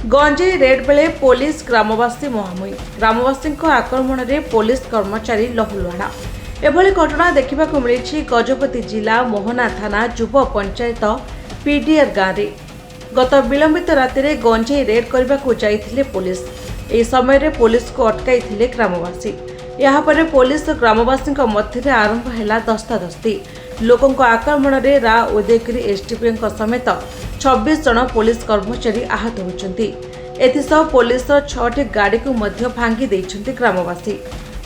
गंजेई red बेले police ग्रामवासी मुहांमुही ग्रामवासी आक्रमण में पुलिस कर्मचारी लहुलुहाड़ा। एभली घटना देखा मिली गजपति जिला मोहना थाना जुब पंचायत पीडीआर गाँव में। गत विलंबित राति गंजेई रेड करने को जाइथिले पुलिस। एही समय पुलिस को अटकाई ग्रामवासी। यापर पुलिस और ग्रामवासी मध्य आरंभ है दस्तादस्ती। लोकों आक्रमण में रा उदयगिरी एसडीपी समेत 26 जन पुलिस कर्मचारी आहत होती। एथिसह पुलिस 6टी गाड़ी को मध्य भांगी देइछन्ति ग्रामवासी।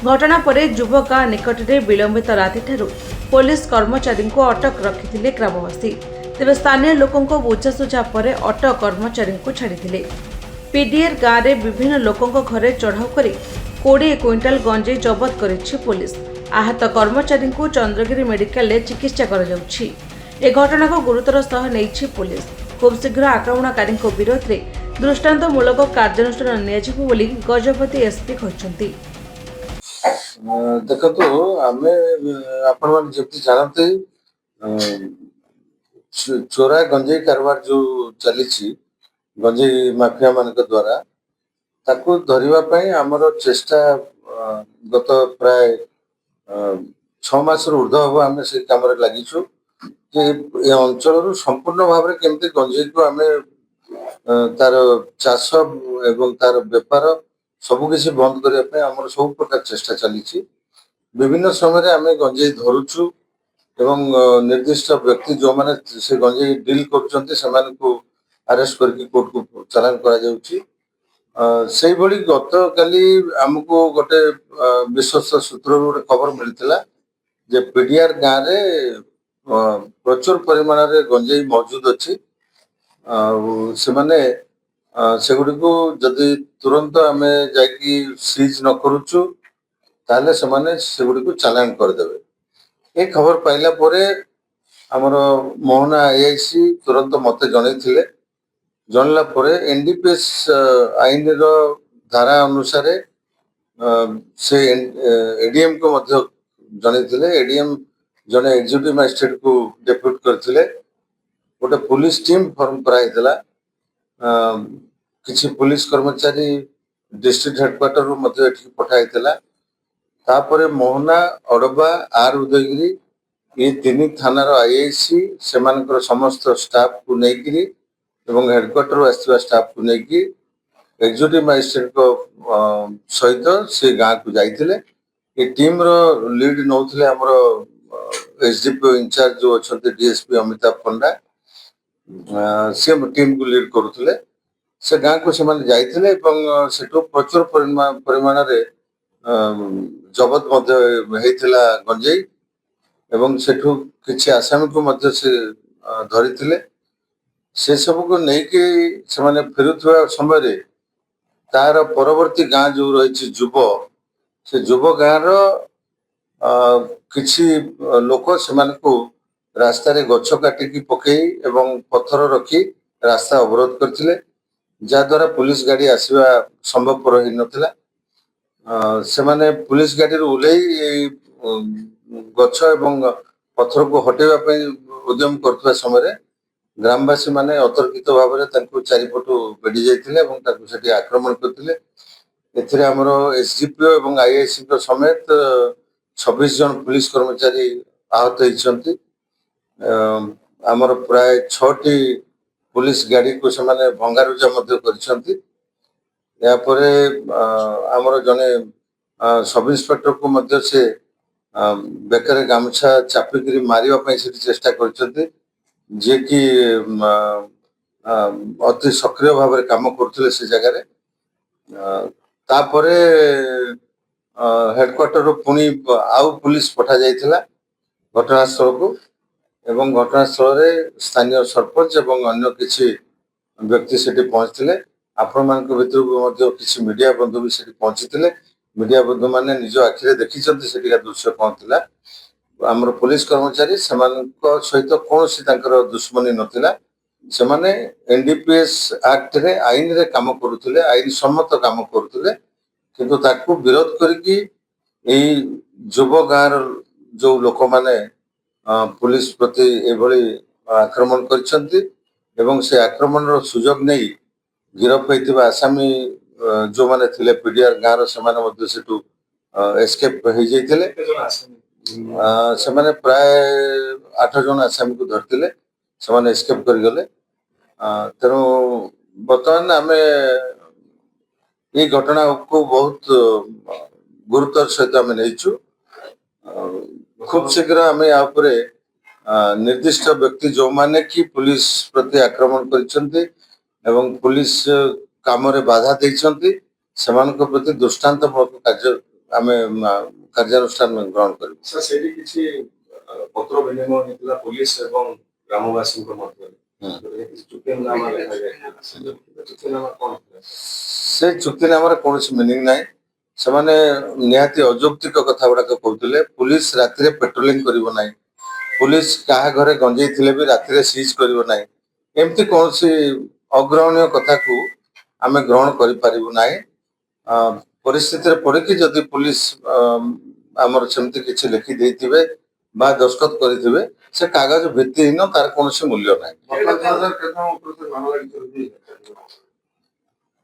घटना पर जुब गाँ निकट में विलंबित राति पुलिस कर्मचारी को अटक रखिथिले ग्रामवासी। तेज स्थानीय लोकों बुझासुझा पर अटक कर्मचारी को छाड़िथिले। पीडीआर गाँव में विभिन्न लोकों घरे चढ़ाऊ कर 20 क्विंटाल गंजेई जबत करिछि पुलिस। आहत कर्मचारी को चंद्रगिरी मेडिकल चिकित्सा कराଯାଉଛି। ए घटना को गुरुतर सह नहीं पुलिस। खूब शीघ्र आक्रमणकारी विरोध में दृष्टांतमूलक कार्यानुष्ठान नियाजिबो बोली गजपति एसपी कहते। देखो आम आपण जमी जानते चोरा गंजेई कारबार जो चली गंजेई माफिया मान द्वारा ताकू धरवाई आमर चेष्टा गत प्राय 6 मास ऊर्ध हम आम से कम लगिचु कि ए अंचल संपूर्ण भाव में केमती गंजेई को आम तार चाष एवं तार बेपार सबकिछि बंद करने आम सब प्रकार चेष्टा चली। विभिन्न समय आम गंजेई धरुचु एवं निर्दिष्ट व्यक्ति जो माने से गंजेई डील कर अरेस्ट करके कोर्ट को चालान कर गत काली आमको गोटे विश्वस्त सूत्र गोटे खबर मिलता जे पीडीआर गाँव में प्रचुर परिमाण रे गंजेई मौजूद अच्छी सेगुड़ी को जदि तुरंत आम जा सीज न करुचु ताले सेगुड़ी को चालान करदेवे। ये खबर पाइला परे आमर मोहना आईआईसी तुरंत मते जनइथिले। जनला परे एनडीपीएस आईन रो धारा अनुसार से एडीएम को मध्य जनइथिले। एडीएम जने एग्जीक्यूटिव मजिस्ट्रेट को डेप्यूट करथिले। गोटे पुलिस टीम फॉर्म कराइला। किछि पुलिस कर्मचारी डिस्ट्रिक्ट हेडक्वार्टर रु मध्य एठी पठाइला। तापरे मोहना अडबा आर उदयगिरी ये 3 थानार आईआईसी सेमानकर समस्त स्टाफ को लेकिरी एवं हेडक्वार्टर आसवा स्टाफ को लेकिन एग्जीक्यूटिव मजिस्ट्रेट को सहित से गाँव को जाइथिले। ये टीम रो लीड नौथिले हमरो एसडीपी इंचार्ज जो अछंते डीएसपी अमिताभ पंडा से टीम को लीड करुथिले। से गाँव को सेमाने जाइथिले एवं सेठो प्रचुर परिमाण रे जबत मध्य हेइथिला गंजेई एवं सेठू किछि आसामी को मध्य से धरिथिले। से सब को नेकी से माने फेरुथुवा समय रे तार परवर्ती गाँ जो रही जुब से जुब गाँव रो किछि लोक सेमान को रास्ता रे गछ काटिकी पकई एवं पत्थर रखी रास्ता अवरोध करथिले जहाद्वारा पुलिस गाड़ी आसवा संभवपर हो नथिला। से माने पुलिस गाड़ी ओह्लई गछ एवं पत्थर को हटेवा उद्यम करथुवा समय ग्रामवासी माने अतर्कित भाव में चारिपटू बेड़ी जाते आक्रमण करते। एथिरे हमरो एसडीपीओ एवं आईआईसी समेत 26 जन पुलिस कर्मचारी आहत होती। आमर प्राय 6टी पुलिस गाड़ी को से माने भंगारुजा यापरे आमर जने सब इन्स्पेक्टर को मध्य से बेकर गामछा चापिकी मारिबा से चेष्टा करछन्ती जे कि अति सक्रिय भाव में काम करते से जगह तापरे हेडक्वार्टर पुणी आउ पुलिस पठा जाइथिला घटनास्थल को एवं घटनास्थल रे स्थानीय सरपंच एवं अन्य किछि व्यक्ति सेठी पहुंचथिले। आपण मानक भितर मध्य किछि मीडिया बंधु भी सेठी पहुंचथिले। मीडिया बंधु माने निज आखिरे देखिछन्ती सेठी का दृश्य पहुंचथिला। आमर पुलिस कर्मचारी सहित कौन सी दुश्मनी नथिला। सेमाने एनडीपीएस एक्ट रे आईन रे काम करुथिले आईन सम्मत काम करुथिले किंतु ताकू विरोध करके जुब गाँव जो लोक माने पुलिस प्रति एभली आक्रमण करछन्ती एवं से आक्रमण रो सुजोग नहीं गिरफ होइतिबा आसामी जो माने थिले पीडीआर गाँव सेमाने मध्य सेठू एस्केप हो जाइतिले। सेमाने प्राय 8 जन आसामी को धरतिले, सेमाने एस्केप कर गले। तेणु बर्तमान आमे ये घटना को बहुत गुरुतर सहित आमे नैचु। खूब शीघ्र आमे या उपरे निर्दिष्ट व्यक्ति जो माने कि पुलिस प्रति आक्रमण करिसंती एवं पुलिस काम रे बाधा देइसंती सेमानक प्रति दृष्टांतमूलक कार्य आमे कार्यानुष्ठान ग्रहण करू। सर सेठी किछि पत्र विनिमय हेतला पुलिस एवं ग्रामवासी मध्य चुक्तिनामा लिखा जाय। चुक्तिनामा कोन से चुक्तिनामार कौन मिनिंग ना से निहाती अजौक्तिक कथा गुड़ाक कहते। पुलिस राति रे पेट्रोलिंग करिवो नाही, पुलिस कहा घरे गंजेई थिले भी राति रे सीज करिवो नाही, एमती कौन अग्रहणीय कथा को आमे ग्रहण करि परिबो नाही। परिस्थिति रे पड़े कि जदि पुलिस आमर सेमती किछि लिखि देइथिबे बा दस्तखत करिथिबे से कागज भित्तिहीन तार कौन मूल्य नाही।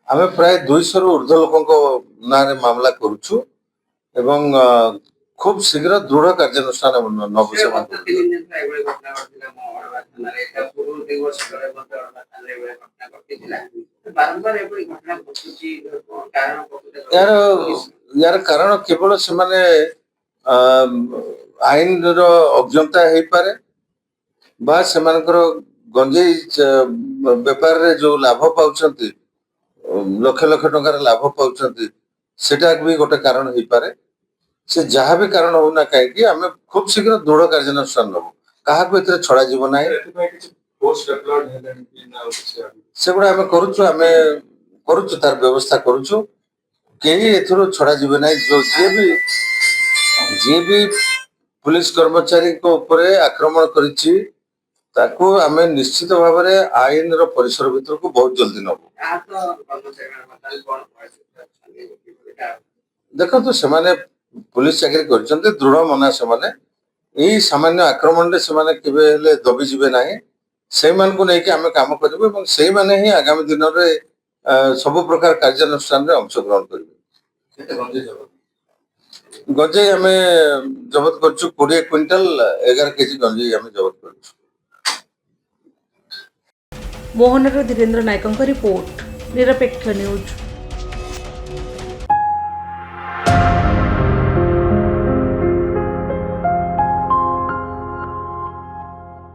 आमे प्राय 200 रु ऊर्ध्व लोकंको नारे मामला करूछु एवं खूब शीघ्र दृढ़ कार्यानुष्ठान नबु से यार कारण केवल से माने आईन रो अज्ञता हेई पारे बा सेमानकर गंजेई व्यापार रे जो लाभ पाउछंती लक्ष लक्ष टंकार लाभ पाउछंती सेटा भी गोटे कारण हेई पारे। से जहाँ भी कारण हो ना कहीं आम खूब शीघ्र दृढ़ कार्यानुष्ठान नबु, क्या एथरे छड़ा जीव ना से गुड़ा आम करुचु तार व्यवस्था करुचु, कहीं एथरो छड़ा जीव ना। जो जी भी पुलिस कर्मचारी को ऊपर आक्रमण करिछि ताकू आमे निश्चित भाव में आईन रो परिसर भीतर को बहुत जल्दी नबु। देखो तो सेमाने पुलिस चाकरी करछन्ते दृढ़ मना सेमाने एई सामान्य आक्रमण रे सेमाने केबे हेले दबी जिबे नाही। सेई मान को नै कि आमे काम करबे एवं सेई माने ही आगामी दिन रे सब प्रकार कार्यानुष्ठान रे अंशग्रहण करबे। गंजेई आमे जब्त करछु 20 क्विंटल 11 केजी गंजेई आमे जब्त करछु। मोहनर धीरेन्द्र नायकଙ୍କ रिपोर्ट निरपेक्ष न्यूज।